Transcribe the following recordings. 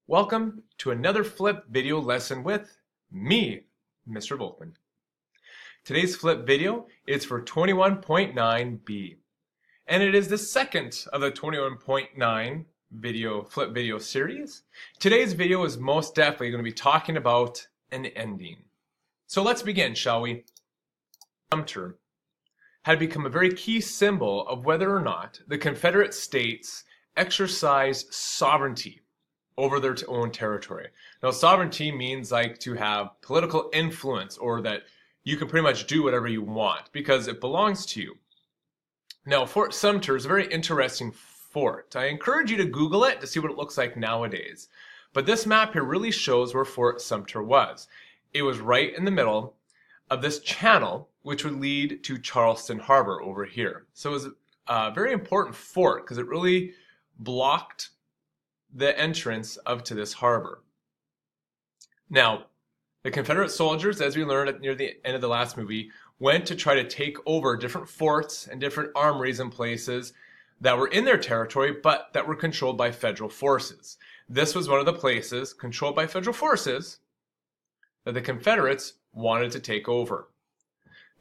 Welcome to another flip video lesson with me, Mr. Volkman. Today's flip video is for 21.9b, and it is the second of the 21.9 flip video series. Today's video is most definitely going to be talking about an ending. So let's begin, shall we? Sumter had become a very key symbol of whether or not the Confederate States exercised sovereignty over their own territory. Now, sovereignty means like to have political influence, or that you can pretty much do whatever you want because it belongs to you. Now, Fort Sumter is a very interesting fort. I encourage you to Google it to see what it looks like nowadays. But this map here really shows where Fort Sumter was. It was right in the middle of this channel, which would lead to Charleston Harbor over here. So it was a very important fort because it really blocked the entrance to this harbor. Now, the Confederate soldiers, as we learned near the end of the last movie, went to try to take over different forts and different armories and places that were in their territory, but that were controlled by federal forces. This was one of the places controlled by federal forces that the Confederates wanted to take over.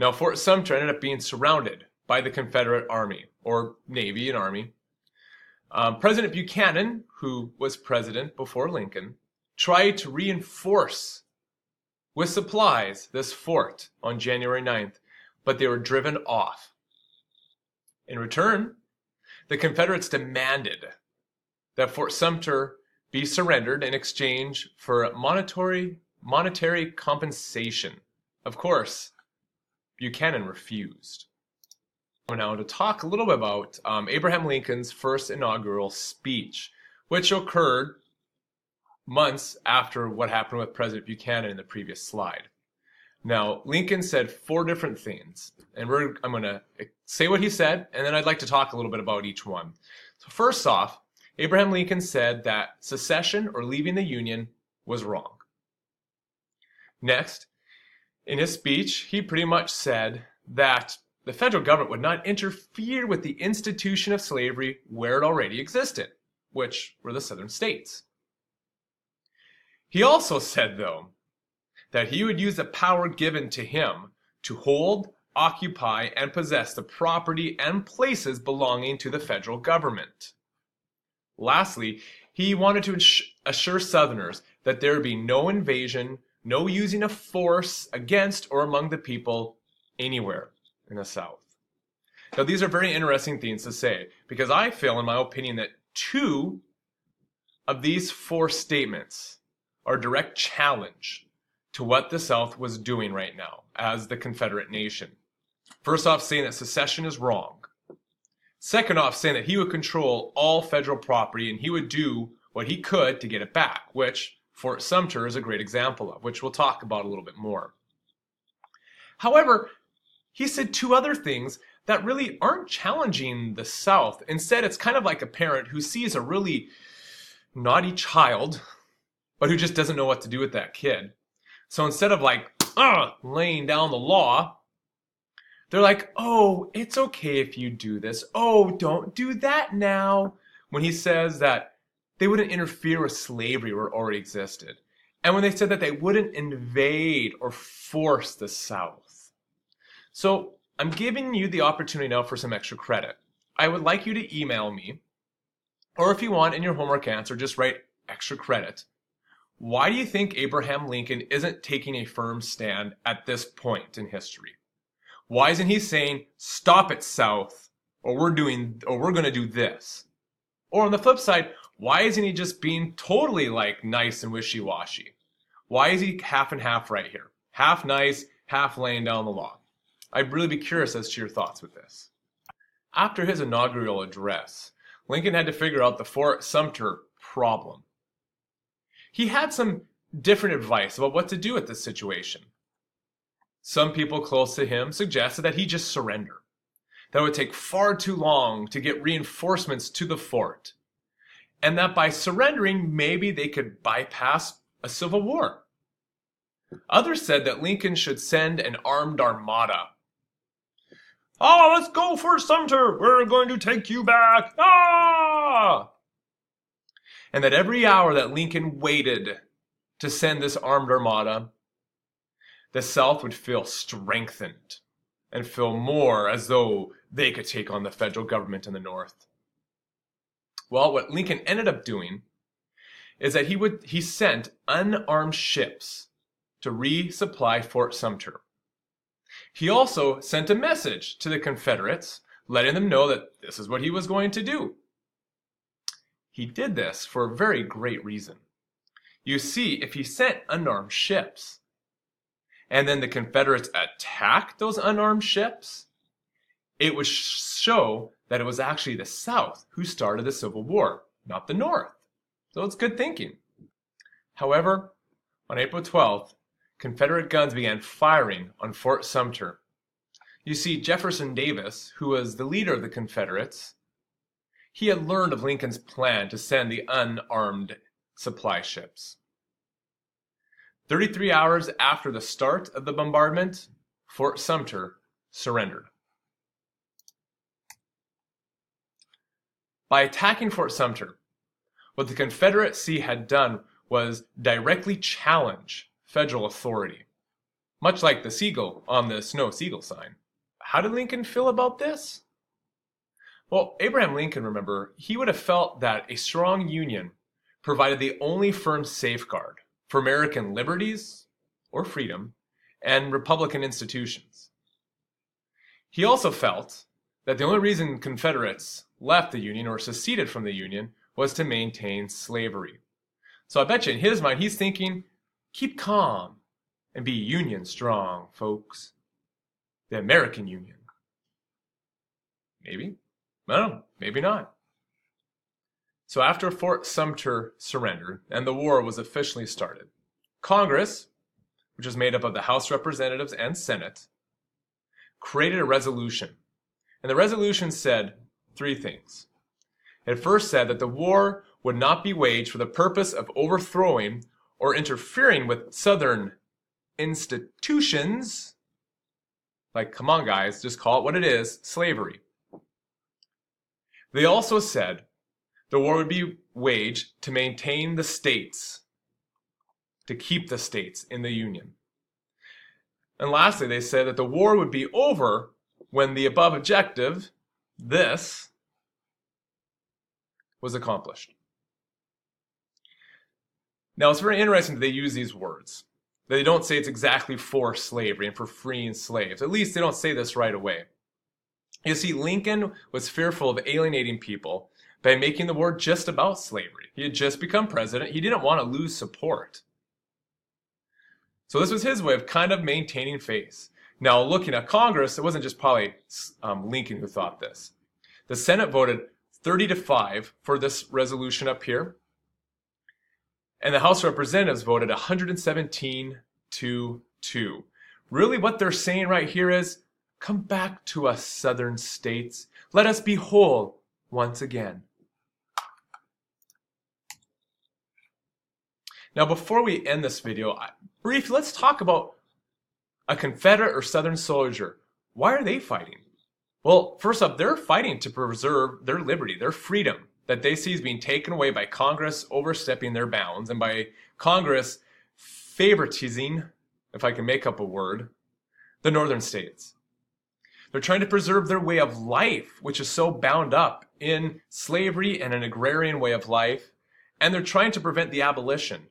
Now, Fort Sumter ended up being surrounded by the Confederate Army, or Navy and Army. President Buchanan, who was president before Lincoln, tried to reinforce with supplies this fort on January 9th, but they were driven off. In return, the Confederates demanded that Fort Sumter be surrendered in exchange for monetary compensation. Of course, Buchanan refused. Now, to talk a little bit about Abraham Lincoln's first inaugural speech, which occurred months after what happened with President Buchanan in the previous slide. Now, Lincoln said 4 different things, and I'm going to say what he said, and then I'd like to talk a little bit about each one. So first off, Abraham Lincoln said that secession or leaving the Union was wrong. Next, in his speech, he pretty much said that the federal government would not interfere with the institution of slavery where it already existed, which were the southern states. He also said, though, that he would use the power given to him to hold, occupy, and possess the property and places belonging to the federal government. Lastly, he wanted to assure Southerners that there would be no invasion, no using of force against or among the people anywhere in the South. Now, these are very interesting things to say because I feel, in my opinion, that 2 of these 4 statements are a direct challenge to what the South was doing right now as the Confederate nation. First off, saying that secession is wrong. Second off, saying that he would control all federal property and he would do what he could to get it back, which Fort Sumter is a great example of, which we'll talk about a little bit more. However, he said 2 other things that really aren't challenging the South. Instead, it's kind of like a parent who sees a really naughty child, but who just doesn't know what to do with that kid. So instead of like, laying down the law, they're like, oh, it's okay if you do this. Oh, don't do that now. When he says that they wouldn't interfere with slavery where it already existed. And when they said that they wouldn't invade or force the South. So I'm giving you the opportunity now for some extra credit. I would like you to email me, or if you want in your homework answer, just write extra credit. Why do you think Abraham Lincoln isn't taking a firm stand at this point in history? Why isn't he saying, stop it, South, or we're going to do this? Or on the flip side, why isn't he just being totally like nice and wishy-washy? Why is he half and half right here? Half nice, half laying down the law. I'd really be curious as to your thoughts with this. After his inaugural address, Lincoln had to figure out the Fort Sumter problem. He had some different advice about what to do with this situation. Some people close to him suggested that he just surrender. That it would take far too long to get reinforcements to the fort. And that by surrendering, maybe they could bypass a civil war. Others said that Lincoln should send an armed armada. Oh, let's go for Sumter! We're going to take you back! Ah! and that every hour that Lincoln waited to send this armed armada, the South would feel strengthened and feel more as though they could take on the federal government in the North. Well, what Lincoln ended up doing is that he sent unarmed ships to resupply Fort Sumter. He also sent a message to the Confederates, letting them know that this is what he was going to do. He did this for a very great reason. You see, if he sent unarmed ships, and then the Confederates attacked those unarmed ships, it would show that it was actually the South who started the Civil War, not the North. So it's good thinking. However, on April 12th, Confederate guns began firing on Fort Sumter. You see, Jefferson Davis, who was the leader of the Confederates, he had learned of Lincoln's plan to send the unarmed supply ships. 33 hours after the start of the bombardment, Fort Sumter surrendered. By attacking Fort Sumter, what the Confederacy had done was directly challenge federal authority, much like the seagull on the snow seagull sign. How did Lincoln feel about this? Well, Abraham Lincoln, remember, he would have felt that a strong union provided the only firm safeguard for American liberties or freedom and Republican institutions. He also felt that the only reason Confederates left the Union or seceded from the Union was to maintain slavery. So I bet you in his mind, he's thinking, keep calm and be Union strong, folks. The American Union. Maybe. I don't know. Maybe not. So after Fort Sumter surrendered and the war was officially started, Congress, which was made up of the House of Representatives and Senate, created a resolution. And the resolution said three things. It first said that the war would not be waged for the purpose of overthrowing or interfering with Southern institutions, like, come on guys, just call it what it is, slavery. They also said the war would be waged to maintain the states, to keep the states in the Union. And lastly, they said that the war would be over when the above objective, this, was accomplished. Now, it's very interesting that they use these words. They don't say it's exactly for slavery and for freeing slaves. At least they don't say this right away. You see, Lincoln was fearful of alienating people by making the war just about slavery. He had just become president. He didn't want to lose support. So this was his way of kind of maintaining face. Now, looking at Congress, it wasn't just probably Lincoln who thought this. The Senate voted 30-5 for this resolution up here. And the House of Representatives voted 117-2. Really what they're saying right here is, come back to us, southern states. Let us be whole once again. Now, before we end this video, briefly, let's talk about a Confederate or Southern soldier. Why are they fighting? Well, first up, they're fighting to preserve their liberty, their freedom, that they see is being taken away by Congress overstepping their bounds and by Congress favoritizing, if I can make up a word, the northern states. They're trying to preserve their way of life, which is so bound up in slavery and an agrarian way of life, and they're trying to prevent the abolition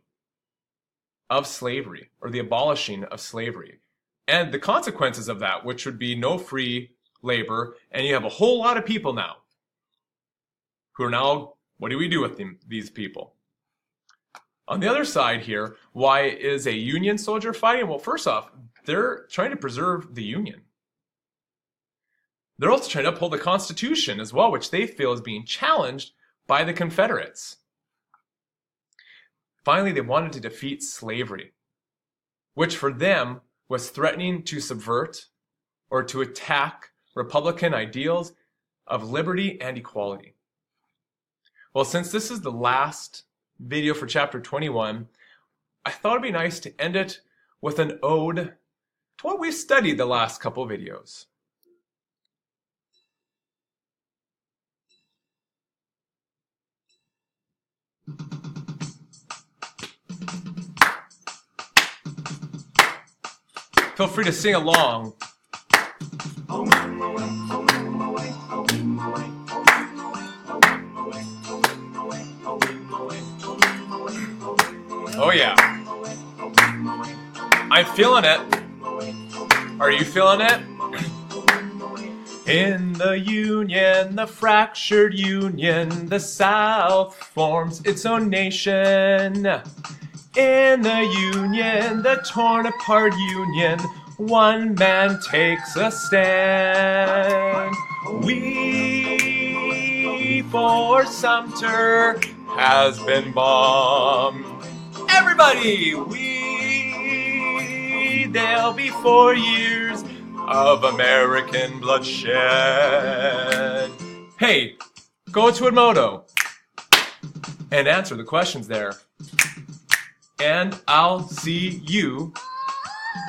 of slavery or the abolishing of slavery. And the consequences of that, which would be no free labor, and you have a whole lot of people now who are now, what do we do with these people? On the other side here, why is a Union soldier fighting? Well, first off, they're trying to preserve the Union. They're also trying to uphold the Constitution as well, which they feel is being challenged by the Confederates. Finally, they wanted to defeat slavery, which for them was threatening to subvert or to attack Republican ideals of liberty and equality. Well, since this is the last video for chapter 21, I thought it'd be nice to end it with an ode to what we've studied the last couple videos. Feel free to sing along. Oh yeah. I'm feeling it. Are you feeling it? In the Union, the fractured Union, the South forms its own nation. In the Union, the torn apart Union, one man takes a stand. We, Fort Sumter, has been bombed. Everybody, there'll be 4 years of American bloodshed. Hey, go to Edmodo and answer the questions there. And I'll see you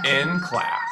in class.